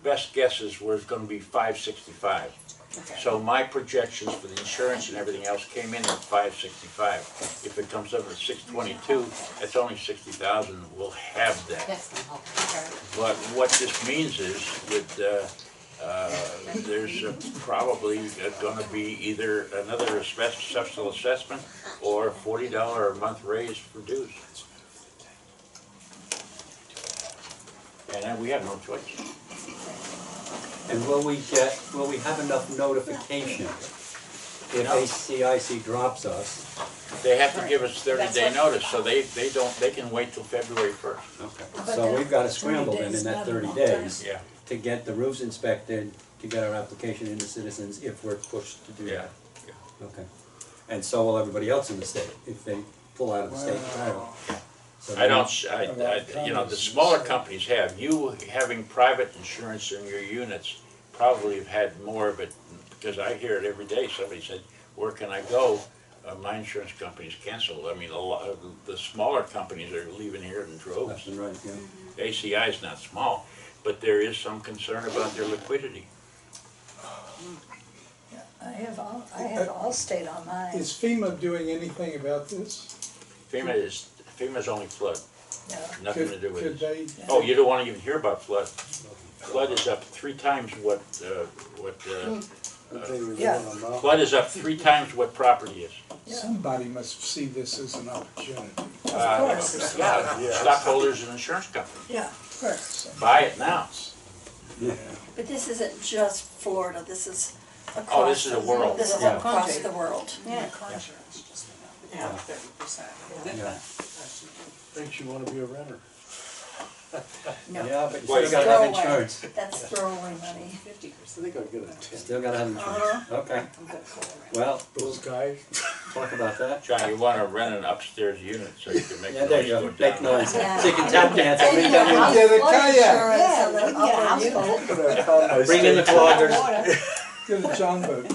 best guesses was going to be 565. Okay. So my projections for the insurance and everything else came in at 565. If it comes up at 622, that's only 60,000. We'll have that. But what this means is that there's probably going to be either another special assessment or a $40 a month raise for dues. And then we have no choice. And will we have enough notification if ACIC drops us? They have to give us 30-day notice, so they can wait till February 1st. Okay, so we've got to scramble then in that 30 days Yeah. to get the roofs inspected, to get our application into Citizens if we're pushed to do that. Yeah. Okay. And so will everybody else in the state if they pull out of the state entirely. So the smaller companies have. You having private insurance in your units probably have had more of it, because I hear it every day. Somebody said, where can I go? My insurance company's canceled. I mean, a lot of the smaller companies are leaving here in droves. Left and right, yeah. ACI is not small, but there is some concern about their liquidity. I have Allstate on mine. Is FEMA doing anything about this? FEMA's only flood. No. Nothing to do with Could it. they, Oh, you don't want to even hear about flood. Flood is up 3 times flood is up 3 times what property is. somebody must see this as an opportunity. Yeah, stockholders and insurance companies. Yeah, of course. Buy it now. But this isn't just Florida, this is across. Oh, this is the world. This is Yeah. across the world. Yeah, car insurance just went up 30%. Yeah. Makes you wanna be a renter. No. Yeah, but you Well, still you gotta have Throwaway. insurance. That's throwaway money. 50%. I think I'll get a 10. Still gotta have insurance. Okay, I'm gonna call it. well, Those guys. talk about that. John, you want to rent an upstairs unit so you can make Yeah, there noise you go go, make down. noise. Yeah. So you can tap dance every And time you Get a flood kayak. insurance Yeah, and we then can get a upper unit. houseboat. Bring in the cloggers. Get a John boat. I'm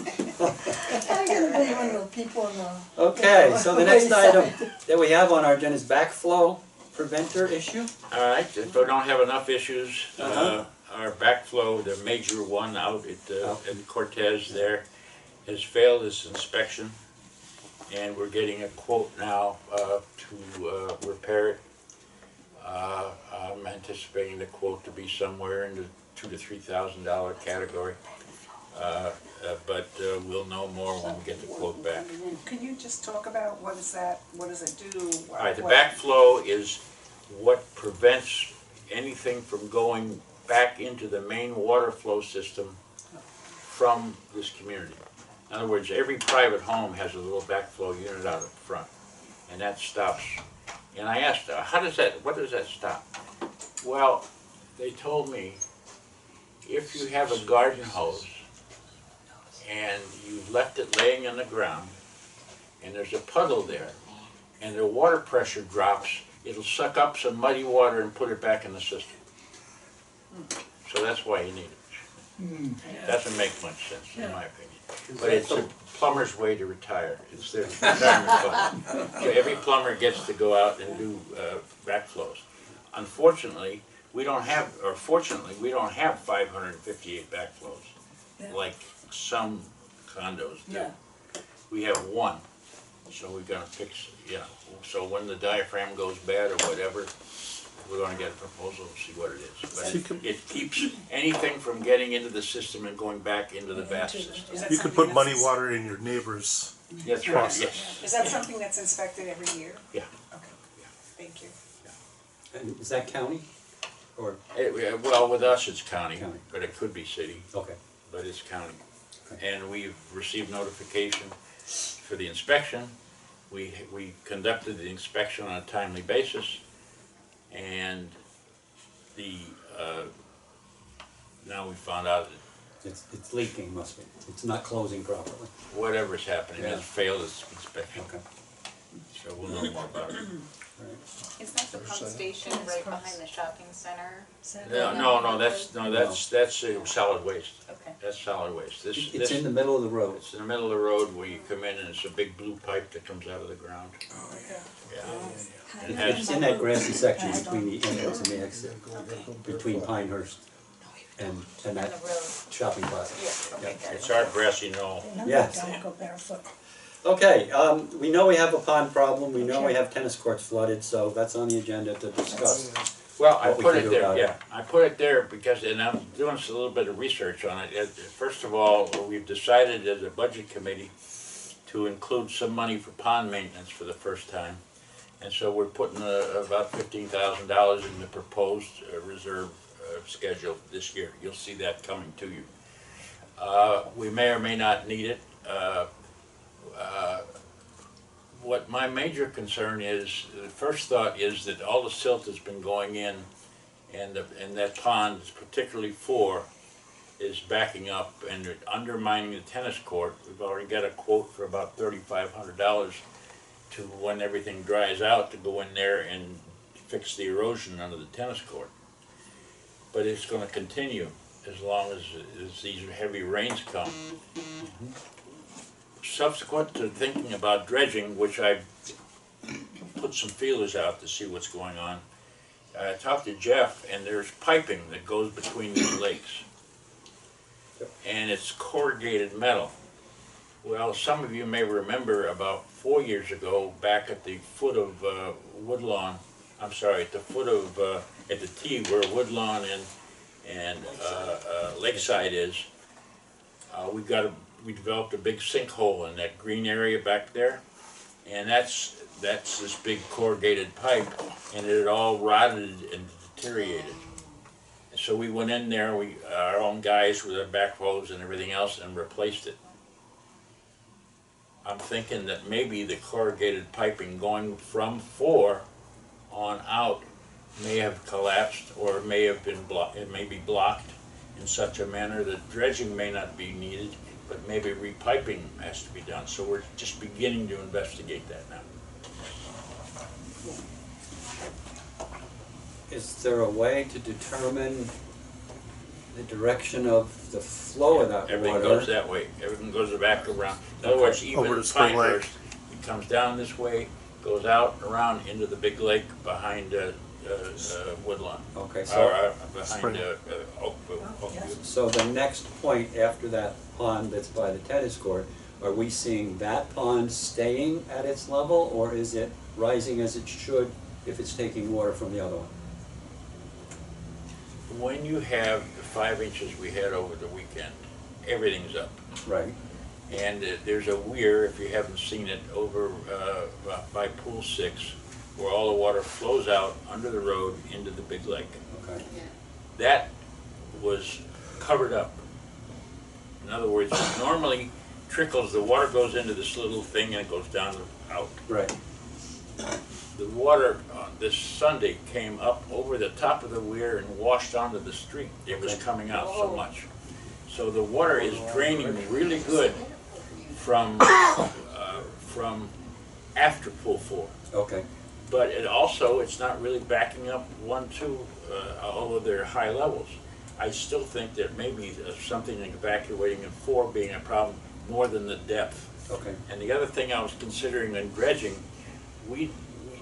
gonna be one of the people in the. Okay, so the next Wayside. item that we have on our agenda is backflow preventer issue. All right, if we don't have enough issues, Uh-huh. our backflow, the major one out at Cortez there, has failed its inspection, and we're getting a quote now to repair it. I'm anticipating the quote to be somewhere in the $2,000 to $3,000 category. But we'll know more when we get the quote back. Can you just talk about what is that, what does it do? All right, the backflow is what prevents anything from going back into the main water flow system from this community. In other words, every private home has a little backflow unit out up front, and that stops. And I asked, what does that stop? Well, they told me, if you have a garden hose and you've left it laying on the ground, and there's a puddle there, and the water pressure drops, it'll suck up some muddy water and put it back in the system. So that's why you need it. Doesn't make much sense, in my opinion. But it's a plumber's way to retire. It's their retirement fund. So every plumber gets to go out and do backflows. Unfortunately, we don't have, or fortunately, we don't have 558 backflows like some condos do. Yeah. We have one. So we're gonna fix, so when the diaphragm goes bad or whatever, we're gonna get a proposal and see what it is. But it keeps anything from getting into the system and going back into the bath system. You could put muddy water in your neighbor's. That's right, yes. Is that something that's inspected every year? Yeah. Okay, thank you. And is that county, or? Well, with us, it's county, County. but it could be city, Okay. but it's county. Okay. And we've received notification for the inspection. We conducted the inspection on a timely basis, and now we found out that It's leaking, must be. It's not closing properly. whatever's happening Yeah. has failed its inspection. Okay. So we'll know more about it. Is that the pump station right behind the shopping center? No, that's solid waste. Okay. That's solid waste. It's in the middle of the road. It's in the middle of the road where you come in and it's a big blue pipe that comes out of the ground. Oh, Yeah. It's in that grassy section between the entrance and the exit, between Pinehurst and that shopping plaza. Yeah, okay, got it. It's our grassy knoll. Yes. Don't go barefoot. Okay, we know we have a pond problem, we know we have tennis courts flooded, so that's on the agenda to discuss. Well, I What we put can it do there, about it. yeah. I put it there because, and I'm doing a little bit of research on it. First of all, we've decided as a budget committee to include some money for pond maintenance for the first time. And so we're putting about $15,000 in the proposed reserve schedule this year. You'll see that coming to you. We may or may not need it. What my major concern is, the first thought is that all the silt has been going in, and that pond, particularly 4, is backing up and undermining the tennis court. We've already got a quote for about $3,500 to, when everything dries out, to go in there and fix the erosion under the tennis court. But it's going to continue as long as these heavy rains come. Subsequent to thinking about dredging, which I put some feelers out to see what's going on, I talked to Jeff, and there's piping that goes between these lakes. And it's corrugated metal. Well, some of you may remember about 4 years ago, back at the foot of Woodlawn, I'm sorry, at the foot of, at the T where Woodlawn and Lakeside is, we developed a big sinkhole in that green area back there, and that's this big corrugated pipe, and it had all rotted and deteriorated. And so we went in there, our own guys with their backhoes and everything else, and replaced it. I'm thinking that maybe the corrugated piping going from 4 on out may have collapsed, or may have been it may be blocked in such a manner that dredging may not be needed, but maybe repiping has to be done. So we're just beginning to investigate that now. Is there a way to determine the direction of the flow of that water? Everything goes that way. Everything goes back around. In other words, even Over to Spring Lake. Pinehurst, it comes down this way, goes out around into the big lake behind Woodlawn. Okay, so, Behind Oakview. so the next point after that pond that's by the tennis court, are we seeing that pond staying at its level, or is it rising as it should if it's taking water from the other one? When you have the 5 inches we had over the weekend, everything's up. Right. And there's a weir, if you haven't seen it, over by Pool 6, where all the water flows out under the road into the big lake. Okay. That was covered up. In other words, normally trickles, the water goes into this little thing and it goes down out. Right. The water this Sunday came up over the top of the weir and washed onto the street. It was coming out so much. So the water is draining really good from after Pool 4. Okay. But it also, it's not really backing up 1, 2, although they're high levels. I still think that maybe something evacuating at 4 being a problem more than the depth. Okay. And the other thing I was considering in dredging, we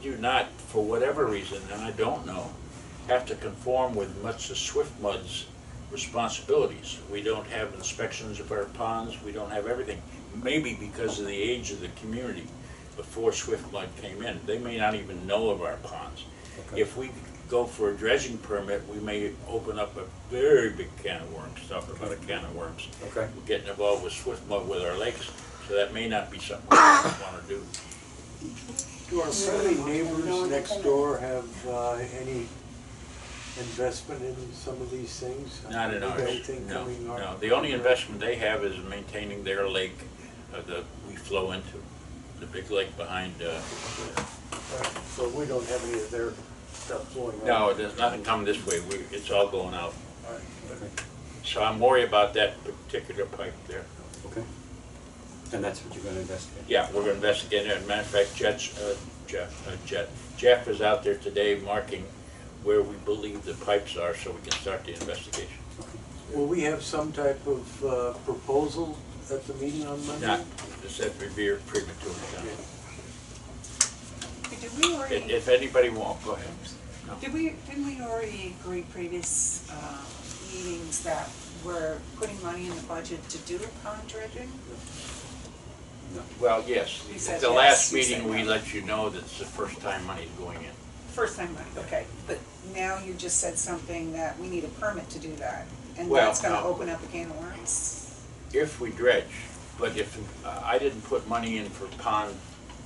do not, for whatever reason, and I don't know, have to conform with much of Swift Mud's responsibilities. We don't have inspections of our ponds, we don't have everything. Maybe because of the age of the community before Swift Mud came in. They may not even know of our ponds. Okay. If we go for a dredging permit, we may open up a very big can of worms, talk about a can of worms. Okay. We're getting involved with Swift Mud with our lakes, so that may not be something we want to do. Do our friendly neighbors next door have any investment in some of these things? Not in ours, Anything no, coming our- no. The only investment they have is maintaining their lake that we flow into, the big lake behind. So we don't have any of their stuff flowing on? No, there's nothing coming this way. It's all going out. All right. Okay. So I'm worried about that particular pipe there. Okay. And that's what you're gonna investigate? Yeah, we're gonna investigate it. As a matter of fact, Jeff is out there today marking where we believe the pipes are so we can start the investigation. Will we have some type of proposal at the meeting on Monday? Not, just that would be premature. Did we already, If anybody won't, go ahead. No. didn't we already agree previous meetings that we're putting money in the budget to do the pond dredging? Well, yes. You At said the yes, last you meeting, said we no. let you know that it's the first time money's going in. First time money, okay, but now you just said something that we need a permit to do that, and Well, that's gonna no. open up a can of worms? If we dredge, but if, I didn't put money in for pond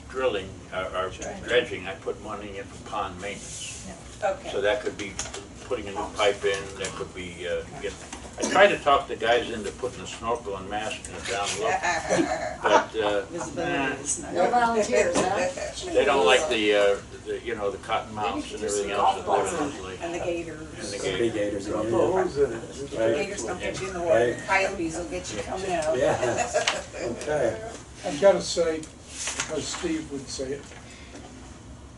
drilling, or dredging, I put money in for pond maintenance. Okay. So that could be putting a new pipe in, that could be, I tried to talk the guys into putting a snorkel and mask and a down low, but, Visibility is not. No volunteers, huh? they don't like the cotton mounts and everything else that live in this lake. And the gators. And the The big gators in there. Propose it. Right. Gators don't get you in the water, Right. coyotes will get you coming out. Yeah. Okay. I've gotta say, because Steve would say it,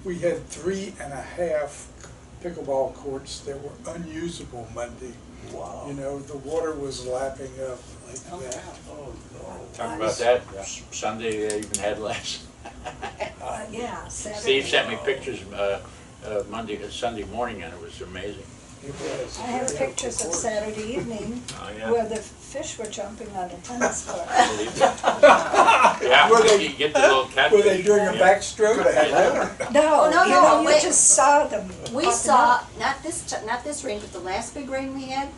we had 3.5 pickleball courts that were unusable Monday. Wow. You know, the water was lapping up like that. Oh, no. Talk about that, Sunday they even had less. Yeah, Saturday. Steve sent me pictures Sunday morning, and it was amazing. It was. I have pictures of Saturday evening Oh, yeah. where the fish were jumping on the tennis court. Yeah, Were they- you get the little catfish. Were they doing a Yeah. backstroke? No, no, you no, know, you wait. just saw them. We popping saw, up. not this rain, but the last big rain we had,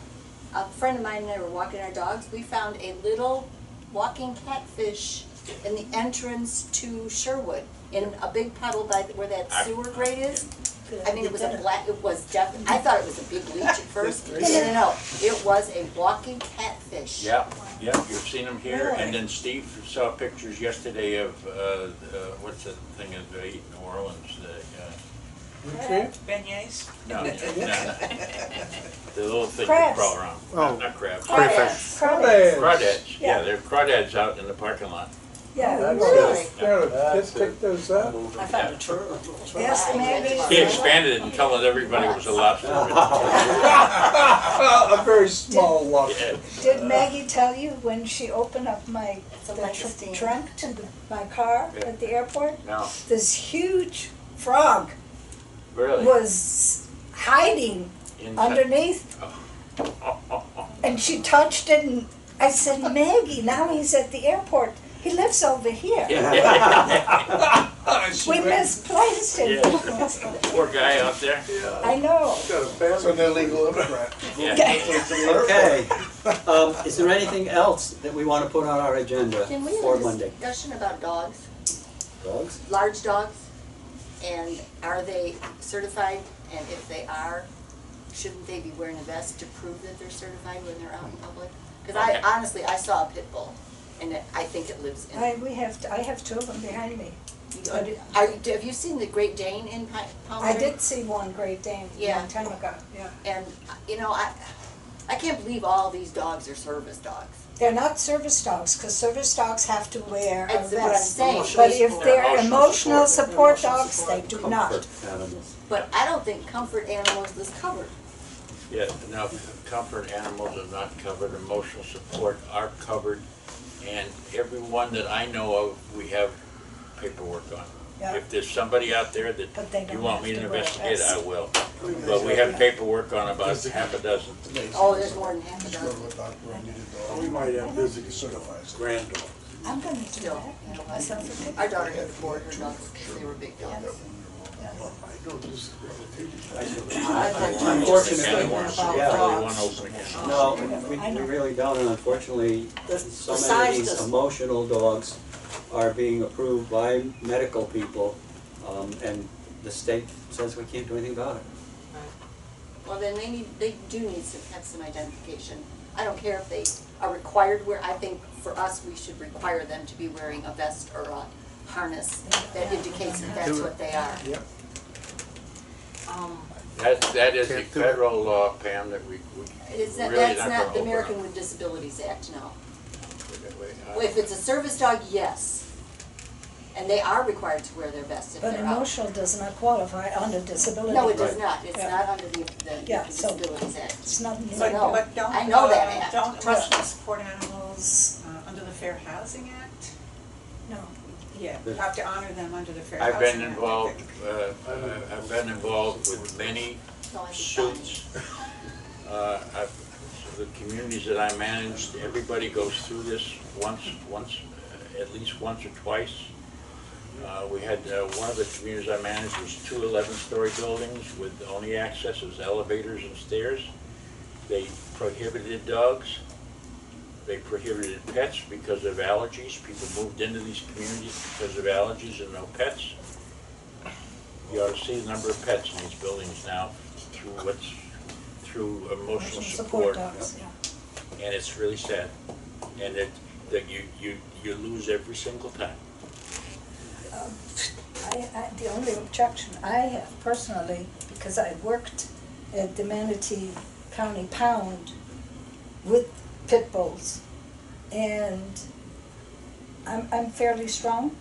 a friend of mine and I were walking our dogs, we found a little walking catfish in the entrance to Sherwood, in a big puddle by where that sewer grate is. I mean, it was I thought it was a big leech at first. No, it was a walking catfish. Yeah, you've seen them here, and then Steve saw pictures yesterday of, what's that thing that they eat in New Orleans, Beignets? no, the little thing that Crabs. crawl around, Oh. not crabs. Crayfish. Crawdads. Crawdads, yeah, Yeah. there are crawdads out in the parking lot. Yeah, That's really. it. Yeah, just pick those up. I found a turtle. Yes, maybe. He expanded it and told everybody it was a lobster. A very small lobster. Yeah. Did Maggie tell you when she opened up my It's a the Langston. trunk to my car Yeah. at the airport? No, This huge frog really? was hiding Inside. underneath, and she touched it, and I said, Maggie, now he's at the airport. He lives over here. We misplaced him. Yeah. Poor guy out there. I know. Got a family. It's an illegal immigrant. Yeah. Okay. Is there anything else that we want to put on our agenda Can we for have a Monday? discussion about dogs, Dogs? large dogs? And are they certified? And if they are, shouldn't they be wearing a vest to prove that they're certified when they're out in public? Because Okay. honestly, I saw a pit bull, and I think it lives in. I have two of them behind me. Have you seen the Great Dane in Palm I Tree? did see one Great Dane a Yeah. long time ago. Yeah. And, you know, I can't believe all these dogs are service dogs. They're not service dogs, because service dogs have to wear a That's what I'm vest. saying. But if they're Emotional emotional support. support dogs, they do not. Comfort animals. But I don't think comfort animals is covered. Yeah, no, comfort animals are not covered, emotional support are covered, and every one that I know of, we have paperwork on. Yeah. If there's somebody out there But they that you don't want have me to to wear a investigate, vest. I will. But we have paperwork on about half a dozen. Oh, there's more than half a Just go dozen. to the doctor, I need a dog. We might have visiting Certifies it. granddogs. I'm gonna do Still, that. you know, Myself a pit our bull. daughter had four her dogs because they were big dogs. I don't disagree with you. Unfortunately, Really yeah. want to open again. No, we really don't, and unfortunately, so many size of these does- emotional dogs are being approved by medical people, and the state says we can't do anything about it. Well, then they do need to have some identification. I don't care if they are required to wear, I think for us, we should require them to be wearing a vest or a harness that indicates that that's what they are. Yep. That is a federal law, Pam, that we It's not, really that's not not gonna the open American up. with Disabilities Act, no. Wait, Well, if it's a service dog, yes. And they are required to wear their vests if But they're out. emotional does not qualify under disability. No, it does Right. not. It's Yeah. not under the Yeah, so- Disabilities Act. It's not in the But, No, but don't, I know that act. don't emotional support animals under the Fair Housing Act? No. Yeah, we have to honor them under the Fair I've Housing been Act. I involved, think. I've been involved with many No, I think suits. The communities that I managed, everybody goes through this at least once or twice. We had, one of the communities I managed was 2 11-story buildings with only access as elevators and stairs. They prohibited dogs. They prohibited pets because of allergies. People moved into these communities because of allergies and no pets. You ought to see the number of pets in these buildings now through emotional support. dogs, yeah. And it's really sad. And that you lose every single time. The only objection I have personally, because I worked at the Manatee County Pound with pit bulls, and I'm fairly strong,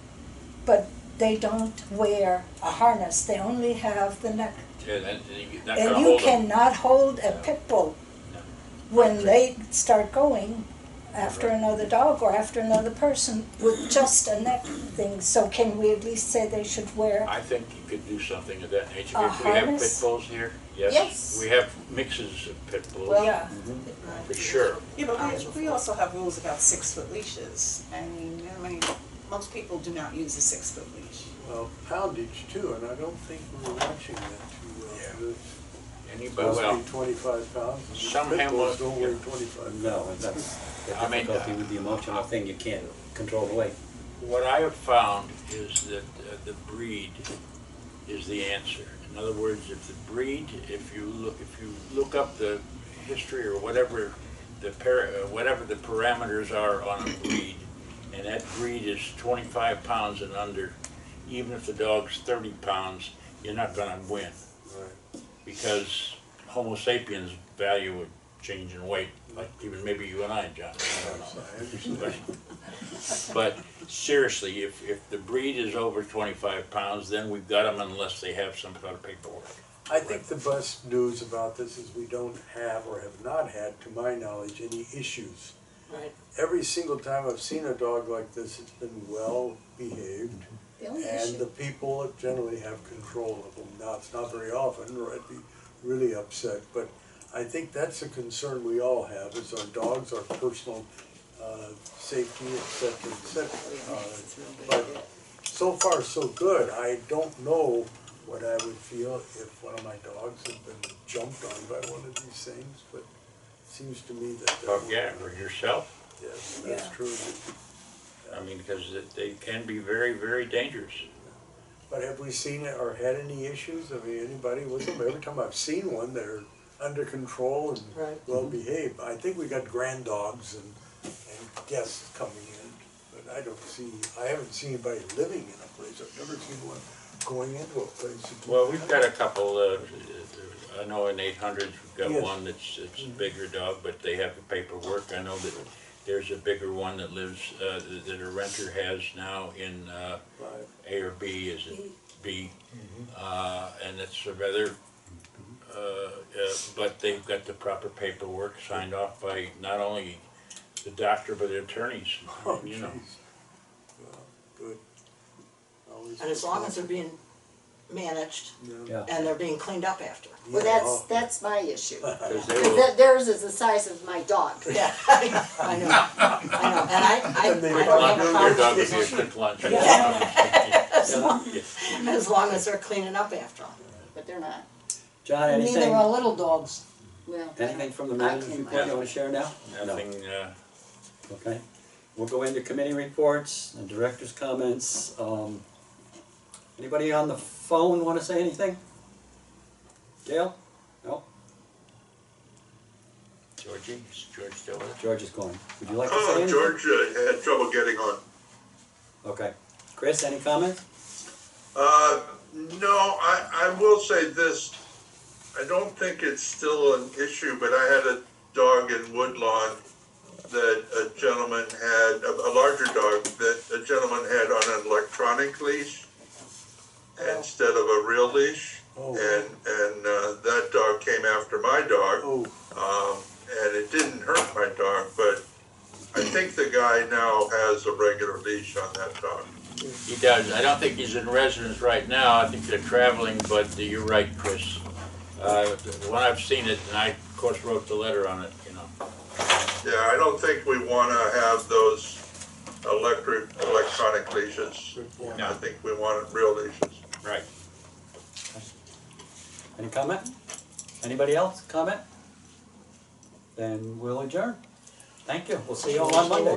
but they don't wear a harness. They only have the neck. Yeah, you're not And gonna you hold them. cannot hold a pit bull No. when they start going after another dog or after another person with just a neck thing. So can we at least say they should wear? I think you could do something of that nature. A If we have pit harness? bulls here, yes. Yes. We have mixes of pit bulls, Yeah. for sure. Yeah, but we also have rules about 6-foot leashes. I mean, most people do not use a 6-foot leash. Well, poundage too, and I don't think we're watching that too well. It's Anybody, supposed to well, be 25 pounds. and some pit bulls Hamlet- don't weigh 25. No, and that's the I mean, difficulty with the emotional thing, you can't control the weight. what I have found is that the breed is the answer. In other words, if the breed, if you look up the history or whatever whatever the parameters are on a breed, and that breed is 25 pounds and under, even if the dog's 30 pounds, you're not gonna win. Right. Because Homo sapiens value a change in weight, like even maybe you and I, John. I don't know. I understand. But seriously, if the breed is over 25 pounds, then we've got them unless they have some kind of paperwork. I think the best news about this is we don't have or have not had, to my knowledge, any issues. Right. Every single time I've seen a dog like this, it's been well behaved, The only and issue, the people generally have control of them. Now, it's not very often, or I'd be really upset, but I think that's a concern we all have, is our dogs, our personal safety, et cetera, et cetera. But so far, so good. I don't know what I would feel if one of my dogs had been jumped on by one of these things, but seems to me that. Oh, yeah, or yourself. Yes, that's true. I mean, because they can be very, very dangerous. But have we seen it or had any issues? I mean, anybody with them? Every time I've seen one, they're under control and Right. well behaved. I think we got grand dogs and guests coming in, but I haven't seen anybody living in a place. I've never seen one going into a place. Well, we've got a couple, I know in 800s, we've got Yes. one that's a bigger dog, but they have the paperwork. I know that there's a bigger one that lives, that a renter has now in Right. A or B, is it B? And it's a rather, but they've got the proper paperwork signed off by not only the doctor, but the attorneys, Oh, you know. jeez. Well, good. Always And as long as they're being managed Yeah. and they're being cleaned up after. Well, that's my issue. 'Cause they will- Theirs is the size of my dog. Yeah, I know, and I And they don't probably have a Your problem dog with would be a quick lunch. as long as they're cleaning up after them. But they're not. John, Neither anything, are little dogs. Well, anything from the I manager's can- report you wanna share now? No. Nothing, Okay, we'll go into committee reports and director's comments. Anybody on the phone wanna say anything? Gail? No? Georgie, is George still there? George is going. Would you like to say anything? George had trouble getting on. Okay. Chris, any comments? No, I will say this, I don't think it's still an issue, but I had a dog in Woodlawn that a gentleman had, a larger dog that a gentleman had on an electronic leash instead of a real leash. Oh. And that dog came after my dog. Oh, And it didn't hurt my dog, but I think the guy now has a regular leash on that dog. He does. I don't think he's in residence right now. I think they're traveling, but you're right, Chris. When I've seen it, and I, of course, wrote the letter on it, you know. Yeah, I don't think we want to have those electronic leashes. I think we want real leashes. Right. Any comment? Anybody else comment? Then we'll adjourn. Thank you. We'll see you all on Monday.